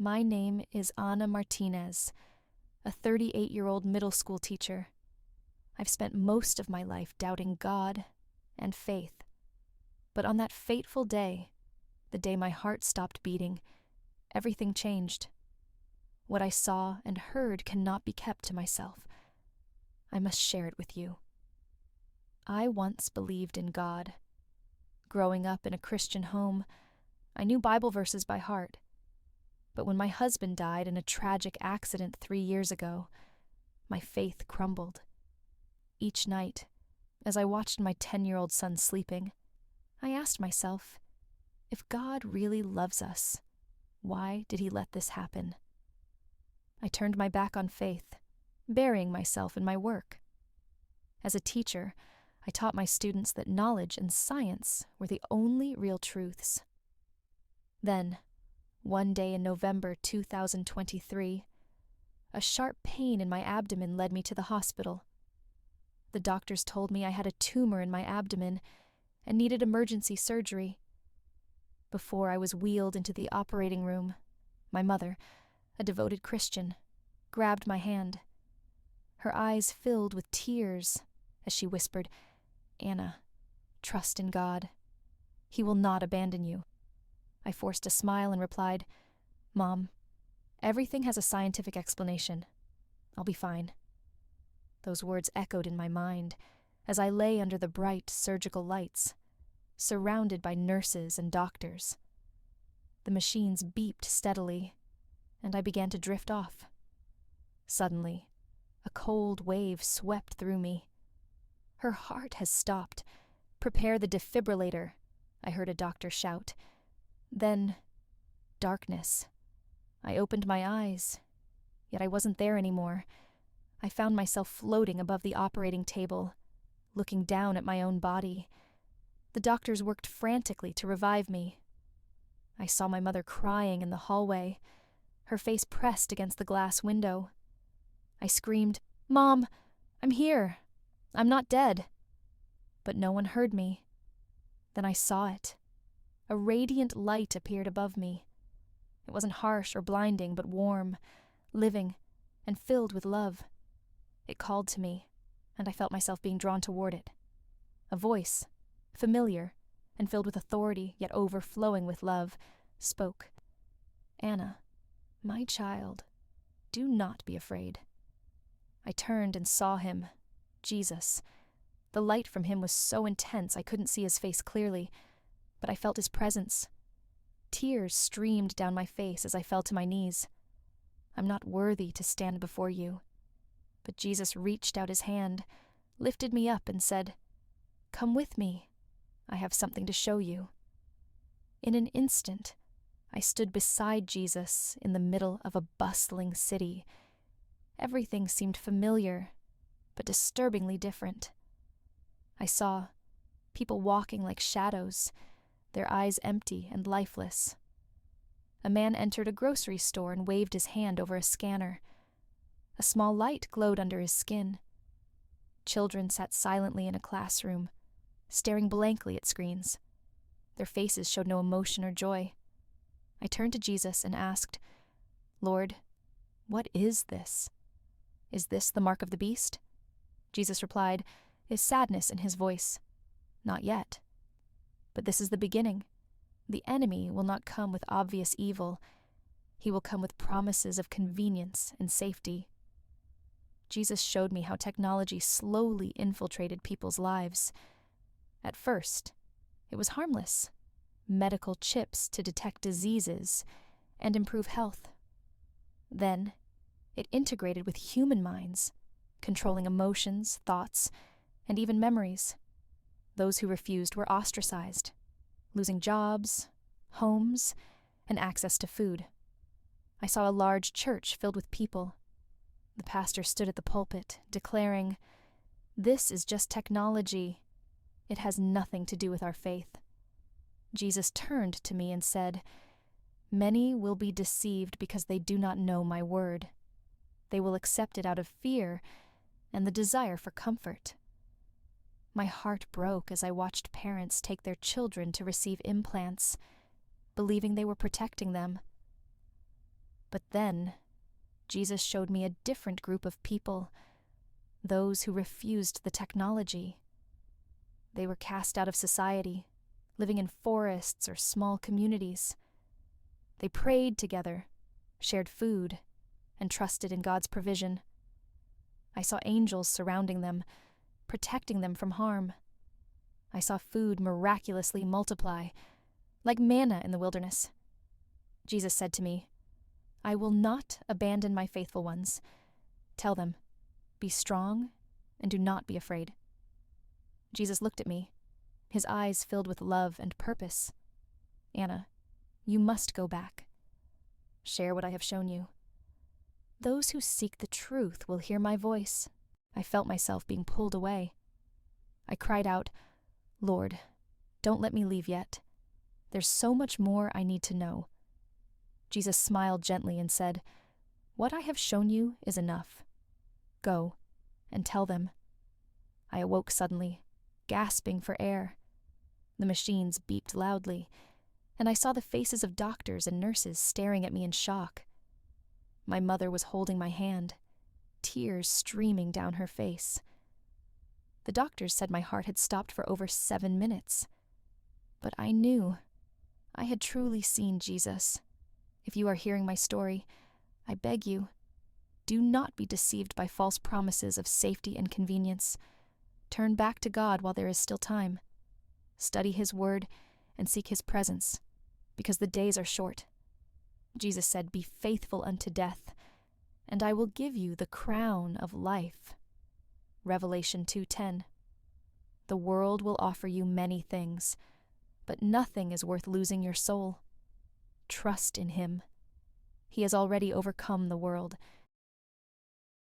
My name is Anna Martinez, a 38-year-old middle school teacher. I've spent most of my life doubting God and faith. But on that fateful day, the day my heart stopped beating, everything changed. What I saw and heard cannot be kept to myself. I must share it with you. I once believed in God. Growing up in a Christian home, I knew Bible verses by heart. But when my husband died in a tragic accident 3 years ago, my faith crumbled. Each night, as I watched my 10-year-old son sleeping, I asked myself, if God really loves us, why did he let this happen? I turned my back on faith, burying myself in my work. As a teacher, I taught my students that knowledge and science were the only real truths. Then, one day in November 2023, a sharp pain in my abdomen led me to the hospital. The doctors told me I had a tumor in my abdomen and needed emergency surgery. Before I was wheeled into the operating room, my mother, a devoted Christian, grabbed my hand. Her eyes filled with tears as she whispered, "Anna, trust in God. He will not abandon you." I forced a smile and replied, "Mom, everything has a scientific explanation. I'll be fine." Those words echoed in my mind as I lay under the bright surgical lights, surrounded by nurses and doctors. The machines beeped steadily, and I began to drift off. Suddenly, a cold wave swept through me. "Her heart has stopped. Prepare the defibrillator," I heard a doctor shout. Then, darkness. I opened my eyes, yet I wasn't there anymore. I found myself floating above the operating table, looking down at my own body. The doctors worked frantically to revive me. I saw my mother crying in the hallway, her face pressed against the glass window. I screamed, "Mom, I'm here. I'm not dead." But no one heard me. Then I saw it. A radiant light appeared above me. It wasn't harsh or blinding, but warm, living, and filled with love. It called to me, and I felt myself being drawn toward it. A voice, familiar and filled with authority, yet overflowing with love, spoke. "Anna, my child, do not be afraid." I turned and saw him, Jesus. The light from him was so intense I couldn't see his face clearly, but I felt his presence. Tears streamed down my face as I fell to my knees. "I'm not worthy to stand before you." But Jesus reached out his hand, lifted me up, and said, "Come with me. I have something to show you." In an instant, I stood beside Jesus in the middle of a bustling city. Everything seemed familiar, but disturbingly different. I saw people walking like shadows, their eyes empty and lifeless. A man entered a grocery store and waved his hand over a scanner. A small light glowed under his skin. Children sat silently in a classroom, staring blankly at screens. Their faces showed no emotion or joy. I turned to Jesus and asked, "Lord, what is this? Is this the mark of the beast?" Jesus replied, his sadness in his voice, "Not yet. But this is the beginning. The enemy will not come with obvious evil. He will come with promises of convenience and safety." Jesus showed me how technology slowly infiltrated people's lives. At first, it was harmless. Medical chips to detect diseases and improve health. Then, it integrated with human minds, controlling emotions, thoughts, and even memories. Those who refused were ostracized, losing jobs, homes, and access to food. I saw a large church filled with people. The pastor stood at the pulpit, declaring, "This is just technology. It has nothing to do with our faith." Jesus turned to me and said, "Many will be deceived because they do not know my word. They will accept it out of fear and the desire for comfort." My heart broke as I watched parents take their children to receive implants, believing they were protecting them. But then, Jesus showed me a different group of people, those who refused the technology. They were cast out of society, living in forests or small communities. They prayed together, shared food, and trusted in God's provision. I saw angels surrounding them, protecting them from harm. I saw food miraculously multiply, like manna in the wilderness. Jesus said to me, "I will not abandon my faithful ones. Tell them, be strong and do not be afraid." Jesus looked at me, his eyes filled with love and purpose. "Anna, you must go back. Share what I have shown you. Those who seek the truth will hear my voice." I felt myself being pulled away. I cried out, "Lord, don't let me leave yet. There's so much more I need to know." Jesus smiled gently and said, "What I have shown you is enough. Go and tell them." I awoke suddenly, gasping for air. The machines beeped loudly, and I saw the faces of doctors and nurses staring at me in shock. My mother was holding my hand, tears streaming down her face. The doctors said my heart had stopped for over 7 minutes. But I knew I had truly seen Jesus. If you are hearing my story, I beg you, do not be deceived by false promises of safety and convenience. Turn back to God while there is still time. Study His Word and seek His presence, because the days are short. Jesus said, "Be faithful unto death, and I will give you the crown of life." Revelation 2:10. The world will offer you many things, but nothing is worth losing your soul. Trust in Him. He has already overcome the world,